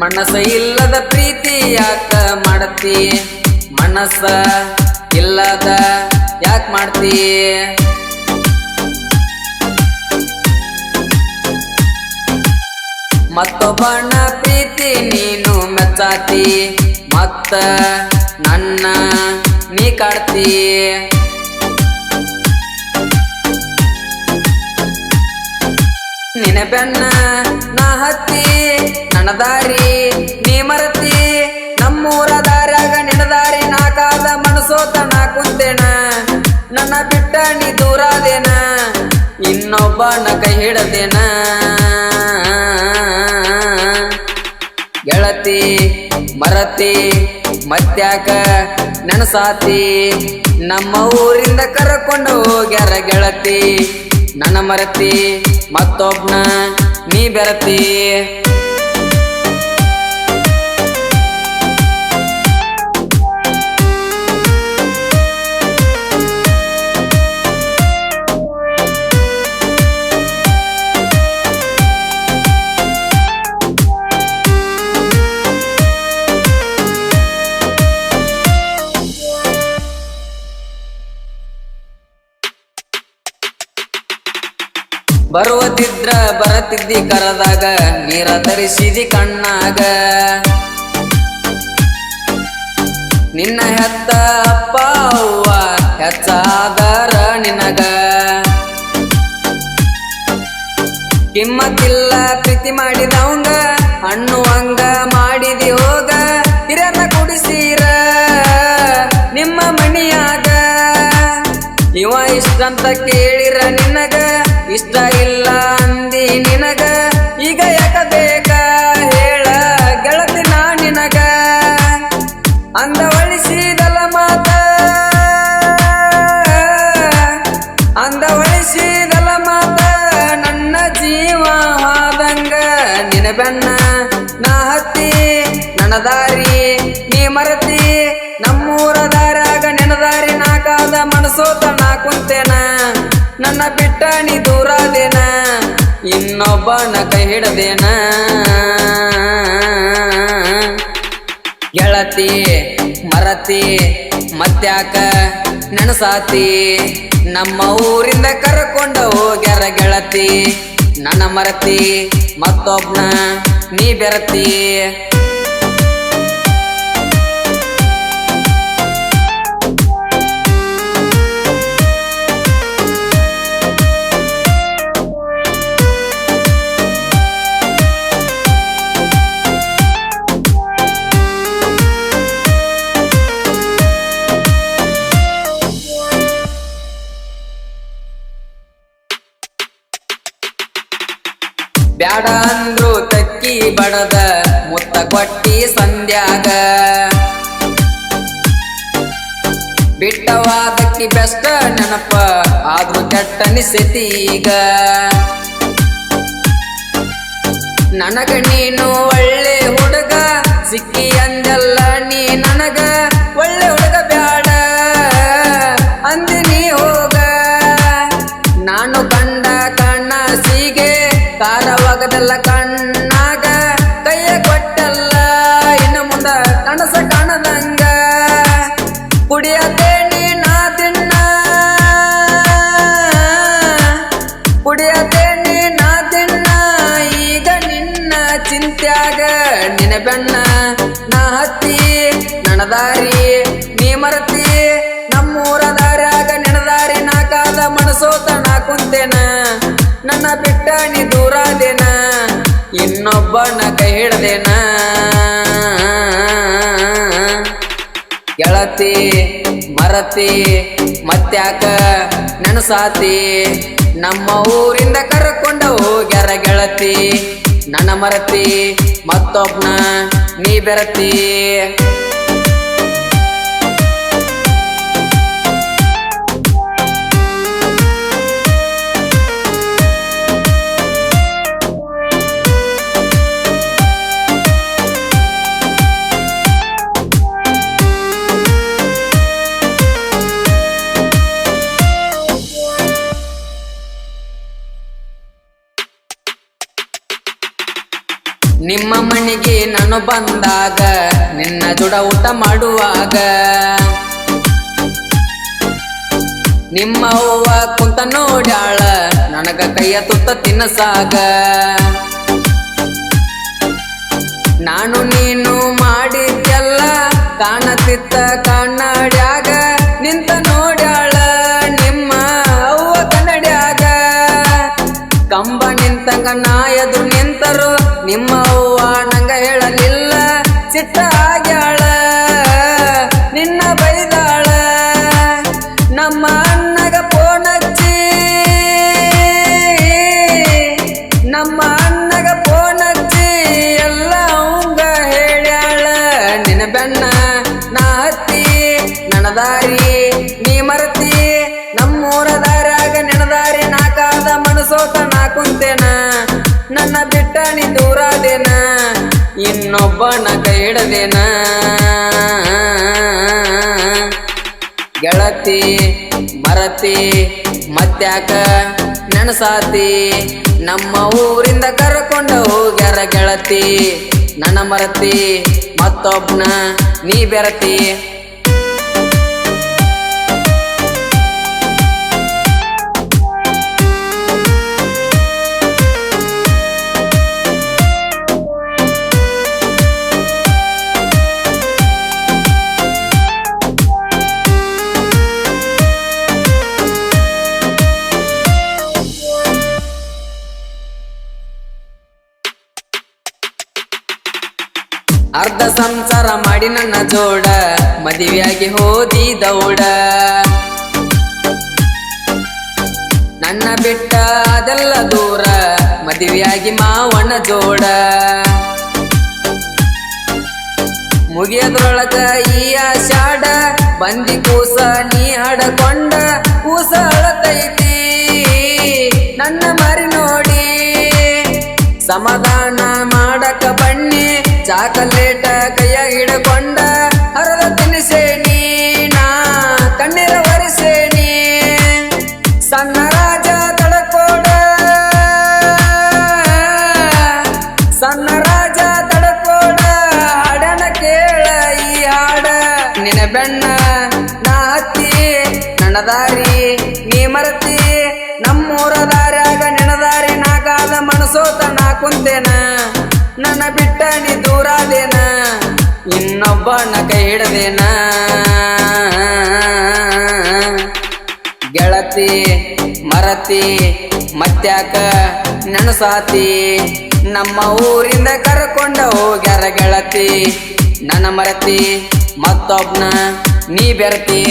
ಮನಸ ಇಲ್ಲದ ಪ್ರೀತಿ ಯಾಕ ಮಾಡತಿ ಮನಸ ಇಲ್ಲದ ಯಾಕ ಮಾಡ್ತಿ ಮತ್ತೊಬ್ಬನ ಪ್ರೀತಿ ನೀನು ಮೆಚ್ಚಾತಿ ಮತ್ತ ನನ್ನ ನೀ ಕಾಡ್ತಿ ನಿನ ಬೆನ್ನ ನಾ ಹತ್ತಿ ನನ್ನ ದಾರಿ ನೀ ಮರತಿ ನಮ್ಮೂರ ದಾರ್ಯಾಗ ನಿನ ದಾರಿ ನಾಕಾದ ಮನಸೋತ ನಾ ಕುಂತೇನ ನನ್ನ ಬಿಟ್ಟ ನೀ ದೂರಾದೇನ ಇನ್ನೊಬ್ಬನ ಕೈ ಹಿಡದೇನ ಗೆಳತಿ ಮರತಿ ಮತ್ಯಾಕ ನೆನಸಾತಿ ನಮ್ಮ ಊರಿಂದ ಕರ್ಕೊಂಡು ಹೋಗ್ಯಾರ ಗೆಳತಿ ನನ್ನ ಮರತಿ ಮತ್ತೊಬ್ನ ನೀ ಬೆರತಿ ಬರುವುದಿದ್ರ ಬರತಿದ್ದಿ ಕರದಾಗ ನೀರ ತರಿಸಿದಿ ಕಣ್ಣಾಗ ನಿನ್ನ ಹೆತ್ತ ಅಪ್ಪ ಅವ್ವ ಹೆಚ್ಚಾದರ ನಿನಗ ಕಿಮ್ಮತ್ತಿಲ್ಲ ಪ್ರೀತಿ ಮಾಡಿದವಂಗ ಹಣ್ಣು ಹಂಗ ಮಾಡಿದಿ ಹೋಗ ಹಿರನ ಕುಡಿಸಿರ ನಿಮ್ಮ ಮಣಿಯಾಗ ಇವ ಇಷ್ಟಂತ ಕೇಳಿರ ನಿನಗ ಇಷ್ಟ ಇಲ್ಲ ಅಂದಿ ನಿನಗ ಈಗ ಯಾಕ ಬೇಕ ಹೇಳ ಗೆಳತಿ ನಾ ನಿನಗ ಅಂದವಳಿಸಿದಲ ಮಾತ ಅಂದವಳಿಸಿದಲ ಮಾತ ನನ್ನ ಜೀವ ಹಾದಂಗ ನಿನ ಬೆನ್ನ ನಾ ಹತ್ತಿ ನನ್ನ ದಾರಿ ನೀ ಮರತಿ ನಮ್ಮೂರ ದಾರ್ಯಾಗ ನಿನ ದಾರಿ ನಾಕಾದ ಮನಸೋತ ನಾ ಕುಂತೇನ ನನ್ನ ಬಿಟ್ಟ ನೀ ದೂರಾದೇನ ಇನ್ನೊಬ್ಬನ ಕೈ ಹಿಡದೇನ ಗೆಳತಿ ಮರತಿ ಮತ್ಯಾಕ ನೆನಸಾತಿ ನಮ್ಮ ಊರಿಂದ ಕರ್ಕೊಂಡ ಹೋಗ್ಯಾರ ಗೆಳತಿ ನನ್ನ ಮರತಿ ಮತ್ತೊಬ್ನ ನೀ ಬೆರತಿ ಬ್ಯಾಡ ಅಂದ್ರು ತಕ್ಕಿ ಬಡದ ಮುತ್ತ ಕೊಟ್ಟಿ ಸಂಧ್ಯಾಗ ಬಿಟ್ಟವಾದಕ್ಕಿ ಬೆಷ್ಟ ನೆನಪ ಆದ್ರೂ ಕೆಟ್ಟ ನಿಸತಿ ಈಗ ನನಗ ನೀನು ಒಳ್ಳೆ ಹುಡುಗ ಸಿಕ್ಕಿ ಅಂದೆಲ್ಲ ನೀ ನನಗ ಒಳ್ಳೆ ಹುಡುಗ ಬ್ಯಾಡ ಅಂದಿ ನೀ ಹೋಗ ನಾನು ಕಂಡ ಕಣ್ಣಸಿಗೆ ಕಾರವಾಗದಲ್ಲ ಕಣ್ಣಾಗ ಕೈಯ ಕೊಟ್ಟಲ್ಲ ಇನ್ನು ಮುಂದ ಕನಸ ಕಾಣದಂಗ ಕುಡಿಯದೆ ನಾ ದಿನ ಕುಡಿಯದೆ ನಾ ದಿನ ಈಗ ನಿನ್ನ ಚಿಂತ್ಯಾಗ ನಿನ ಬೆನ್ನ ನಾ ಹತ್ತಿ ನನ್ನ ದಾರಿ ನೀ ಮರತಿ ನಮ್ಮೂರ ದಾರ್ಯಾಗ ನಿನ ದಾರಿ ನಾಕಾದ ಮನಸೋತ ನಾ ಕುಂತೇನ ನನ್ನ ಬಿಟ್ಟ ನೀ ದೂರಾದೇನ ಇನ್ನೊಬ್ಬನ ಕೈ ಹಿಡದೇನ ಗೆಳತಿ ಮರತಿ ಮತ್ಯಾಕ ನೆನಸಾತಿ ನಮ್ಮ ಊರಿಂದ ಕರ್ಕೊಂಡ ಹೋಗ್ಯಾರ ಗೆಳತಿ ನನ್ನ ಮರತಿ ಮತ್ತೊಬ್ನ ನೀ ಬೆರತಿ ನಾನು ಬಂದಾಗ ನಿನ್ನ ಜೋಡ ಊಟ ಮಾಡುವಾಗ ನಿಮ್ಮ ಅವ್ವ ಕುಂತ ನೋಡ್ಯಾಳ ನನಗ ಕೈಯ ತುತ್ತ ತಿನ್ನಸಾಗ ನಾನು ನೀನು ಮಾಡಿದ್ದೆಲ್ಲ ಕಾಣತಿತ್ತ ಕನ್ನಡ್ಯಾಗ ನಿಂತ ನೋಡ್ಯಾಳ ನಿಮ್ಮ ಅವ್ವ ಕನ್ನಡ್ಯಾಗ ಕಂಬ ನಿಂತಂಗ ನಾಯದು ನಿಂತರು ನಿಮ್ಮ ಅವ್ವ ನಂಗ ಹೇಳಲಿಲ್ಲ ಸಿಟ್ಟ ಆಗ್ಯಾಳ ನಿನ್ನ ಬೈದಾಳ ನಮ್ಮ ಅಣ್ಣಗ ಪೋನಚ್ಚಿ ನಮ್ಮ ಅಣ್ಣಗ ಪೋನಚ್ಚಿ ಎಲ್ಲ ಅವಂಗ ಹೇಳ್ಯಾಳ ನಿನ್ನ ಬೆನ್ನ ನಾ ಹತ್ತಿ ನನ್ನ ದಾರಿ ನೀ ಮರತಿ ನಮ್ಮೂರ ದಾರ್ಯಾಗ ನೆನದಾರಿ ನಾಕಾದ ಮನಸೋತ ನಾ ಕುಂತೇನ ನನ್ನ ಬಿಟ್ಟ ನೀ ದೂರಾದೇನ ಇನ್ನೊಬ್ಬನ ಕೈ ಹಿಡದೇನ ಗೆಳತಿ ಮರತಿ ಮತ್ಯಾಕ ನೆನಸಾತಿ ನಮ್ಮ ಊರಿಂದ ಕರ್ಕೊಂಡ ಹೋಗ್ಯಾರ ಗೆಳತಿ ನನ್ನ ಮರತಿ ಮತ್ತೊಬ್ನ ನೀ ಬೆರತಿ ಅರ್ಧ ಸಂಸಾರ ಮಾಡಿ ನನ್ನ ಜೋಡ ಮದುವೆಯಾಗಿ ಹೋದಿ ದೌಡ ನನ್ನ ಬಿಟ್ಟ ಅದೆಲ್ಲ ದೂರ ಮದುವೆಯಾಗಿ ಮಾವನ ಜೋಡ ಮುಗಿಯದ್ರೊಳಗ ಈ ಆಷಾಢ ಬಂದಿ ಕೂಸ ನೀ ಹಡಕೊಂಡ ಕೂಸ ಅಳತೈತಿ ನನ್ನ ಮರಿ ನೋಡಿ ಸಮಾಧಾನ ಮಾಡಕ ಬನ್ನಿ ಚಾಕಲೇಟ ಕೈಯ ಹಿಡ್ಕೊಂಡ ಹರದ ತಿನ್ನಿಸೇನಿ ನಾ ಕಣ್ಣೀರ ಒರೆಸೇನಿ ಸಣ್ಣ ರಾಜ ತಡಕೋಡ ಸಣ್ಣ ರಾಜ ತಡಕೋಡ ಹಾಡನ ಕೇಳ ಈ ಹಾಡ ನಿನ್ನ ಬೆನ್ನ ನಾ ಹತ್ತಿ ನನ್ನ ದಾರಿ ನೀ ಮರತಿ ನಮ್ಮೂರ ದಾರ್ಯಾಗ ನೆನದಾರಿ ನಾಗಾದ ಮನಸೋತ ನಾ ಕುಂತೇನ ನನ್ನ ಬಿಟ್ಟ ನೀ ದೂರಾದೇನ ಇನ್ನೊಬ್ಬನ ಕೈ ಹಿಡದೇನ ಗೆಳತಿ ಮರತಿ ಮತ್ಯಾಕ ನೆನಸಾತಿ ನಮ್ಮ ಊರಿಂದ ಕರ್ಕೊಂಡ ಹೋಗ್ಯಾರ ಗೆಳತಿ ನನ್ನ ಮರತಿ ಮತ್ತೊಬ್ನ ನೀ ಬೆರತಿ